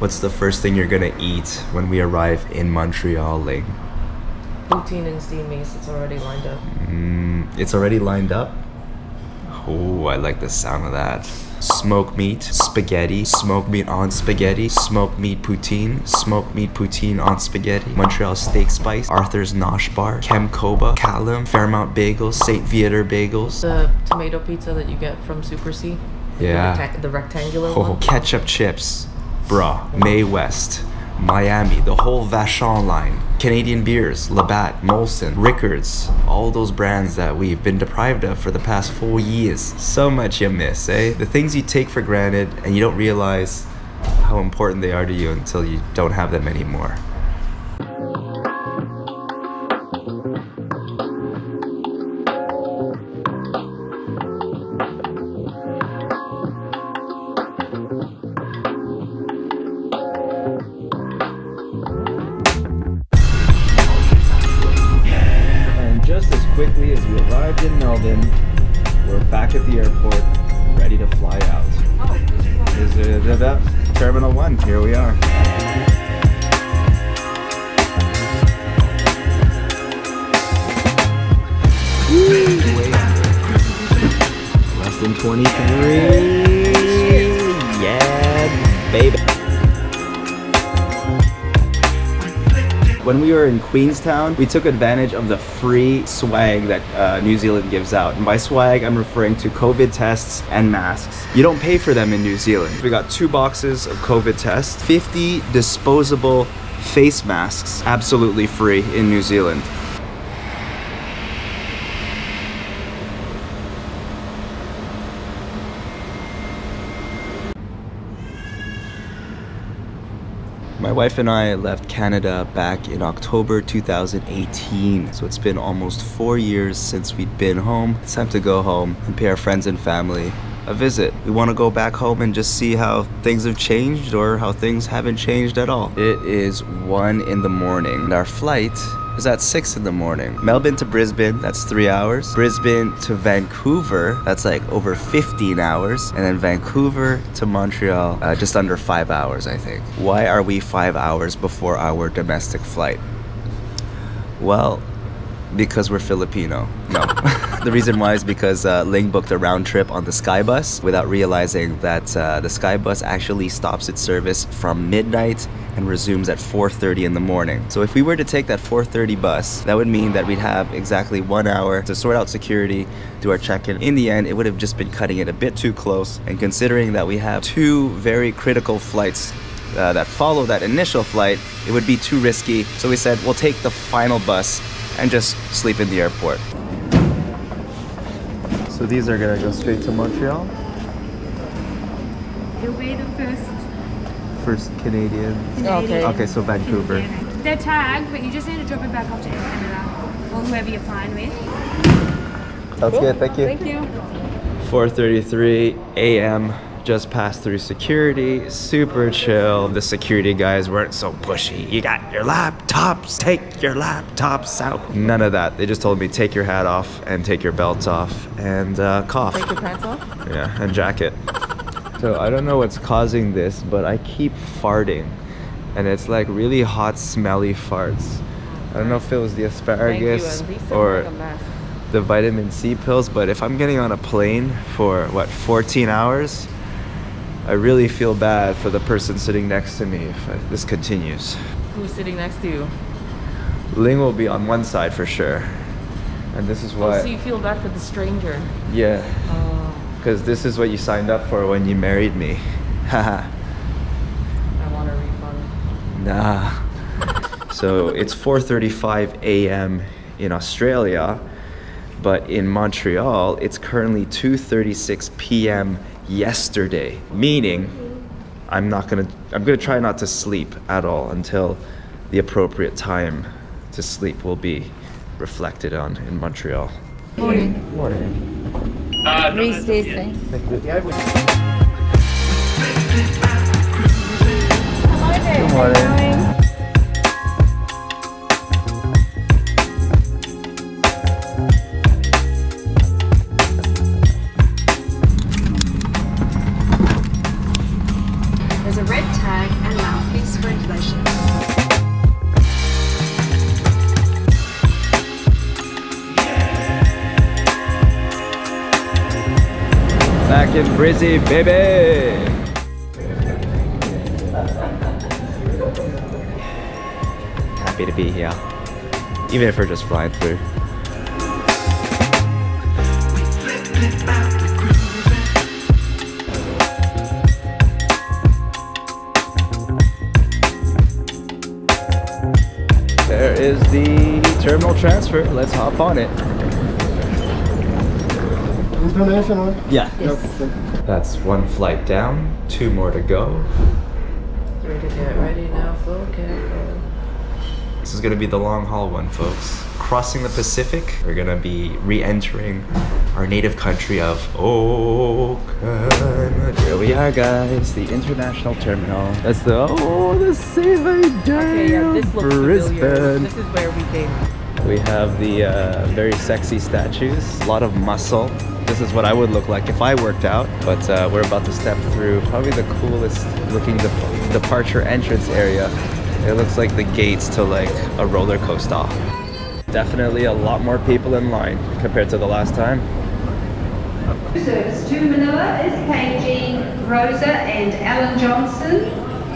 What's the first thing you're gonna eat when we arrive in Montreal, Ling? Poutine and steamed meats, it's already lined up. It's already lined up? Oh, I like the sound of that. Smoked meat, spaghetti, smoked meat on spaghetti, smoked meat poutine on spaghetti, Montreal steak spice, Arthur's Nosh bar, Kem Koba, Callum, Fairmount bagels, St. Viator bagels. The tomato pizza that you get from Super C. Yeah. The rectangular Oh, one. ketchup chips, bruh, May West, Miami, the whole Vachon line, Canadian beers, Labatt, Molson, Rickards, all those brands that we've been deprived of for the past 4 years. So much you miss, eh? The things you take for granted and you don't realize how important they are to you until you don't have them anymore. Quickly as we arrived in Melbourne, we're back at the airport, ready to fly out. Is it Terminal 1? Here we are. Less than 23. Yeah, baby. When we were in Queenstown, we took advantage of the free swag that New Zealand gives out. And by swag, I'm referring to COVID tests and masks. You don't pay for them in New Zealand. We got 2 boxes of COVID tests, 50 disposable face masks, absolutely free in New Zealand. My wife and I left Canada back in October 2018, so it's been almost 4 years since we'd been home. It's time to go home and pay our friends and family a visit. We want to go back home and just see how things have changed or how things haven't changed at all. It is 1 in the morning and our flight is at 6 in the morning. Melbourne to Brisbane, that's 3 hours. Brisbane to Vancouver, that's like over 15 hours. And then Vancouver to Montreal, just under 5 hours, I think. Why are we 5 hours before our domestic flight? Well, because we're Filipino. No. The reason why is because Ling booked a round trip on the Skybus without realizing that the Skybus actually stops its service from midnight and resumes at 4:30 in the morning. So if we were to take that 4:30 bus, that would mean that we'd have exactly 1 hour to sort out security, do our check-in. In the end, it would have just been cutting it a bit too close. And considering that we have 2 very critical flights that follow that initial flight, it would be too risky. So we said, we'll take the final bus and just sleep in the airport. So these are gonna go straight to Montreal? You'll be the First Canadian. Canadian. Okay, so Vancouver. They're tagged, but you just need to drop it back off to Air Canada or whoever you're flying with. Sounds good, thank you. Thank you. 4:33 a.m. Just passed through security, super chill. The security guys weren't so pushy. You got your laptops, take your laptops out. None of that. They just told me take your hat off and take your belts off and cough. Take your pants off? Yeah, and jacket. So I don't know what's causing this, but I keep farting. And it's like really hot, smelly farts. I don't know if it was the asparagus or the vitamin C pills, but if I'm getting on a plane for, what, 14 hours? I really feel bad for the person sitting next to me if this continues. Who's sitting next to you? Ling will be on one side for sure. And this is why... Oh, so you feel bad for the stranger? Yeah. Oh. Because this is what you signed up for when you married me. Haha. I want a refund. Nah. So it's 4:35 a.m. in Australia, but in Montreal, it's currently 2:36 p.m. yesterday, meaning I'm gonna try not to sleep at all until the appropriate time to sleep will be reflected on in Montreal. Morning. Morning. Reese these things. Thank you. Hello there. Good morning. There's a red tag and mouse. Fucking Brizzy, baby! Happy to be here, even if we're just flying through. There is the terminal transfer. Let's hop on it. International? Yeah. Yes. That's one flight down, 2 more to go. 3 to get ready now, full go. This is gonna be the long haul one, folks. Crossing the Pacific, we're gonna be re-entering our native country of Oakland. Here we are, guys, the international terminal. That's the saving day Okay, yeah, this of looks familiar. Brisbane. This is where we came. We have the very sexy statues, a lot of muscle. This is what I would look like if I worked out, but we're about to step through probably the coolest looking departure entrance area. It looks like the gates to like a roller coaster. Definitely a lot more people in line compared to the last time. Service to Manila is KG, Rosa and Alan Johnson.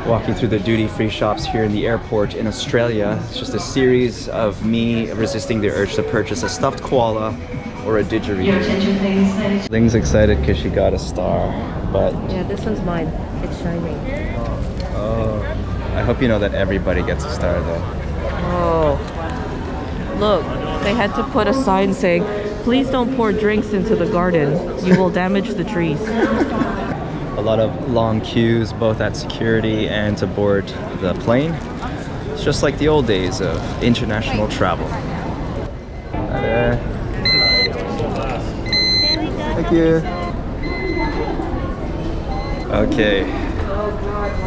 Walking through the duty-free shops here in the airport in Australia. It's just a series of me resisting the urge to purchase a stuffed koala or a didgeridoo. Your attention please. Ling's excited because she got a star, but Yeah, this one's mine. It's shining. oh, I hope you know that everybody gets a star though. Oh. Look, they had to put a sign saying, please don't pour drinks into the garden. You will damage the trees. A lot of long queues, both at security and to board the plane. It's just like the old days of international travel. Hi there. Thank you. Okay,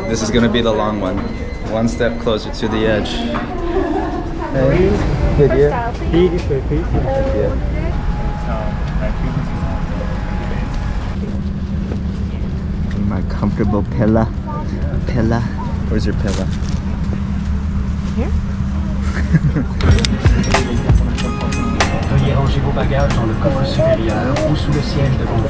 this is gonna be the long one. One step closer to the edge. Hey, good year. Thank you. My comfortable pillow. Where's your pillow? Here? Veuillez ranger vos bagages dans le coffre supérieur ou sous le siège de vos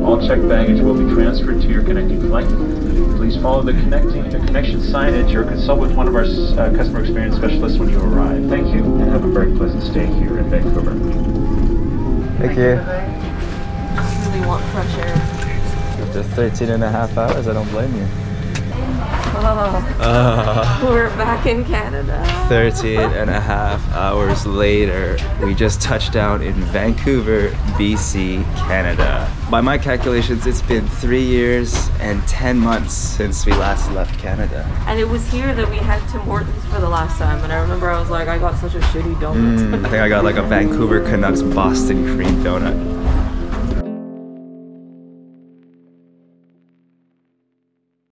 All checked baggage will be transferred to your connecting flight. Please follow the connection signage or consult with one of our customer experience specialists when you arrive. Thank you and have a very pleasant stay here in Vancouver. Thank you. I really want fresh air. After 13 and a half hours, I don't blame you. We're back in Canada. 13 and a half hours later, we just touched down in Vancouver, BC, Canada. By my calculations, it's been 3 years and 10 months since we last left Canada. And it was here that we had Tim Hortons for the last time. And I remember I was like, I got such a shitty donut. I think I got like a Vancouver Canucks Boston cream donut.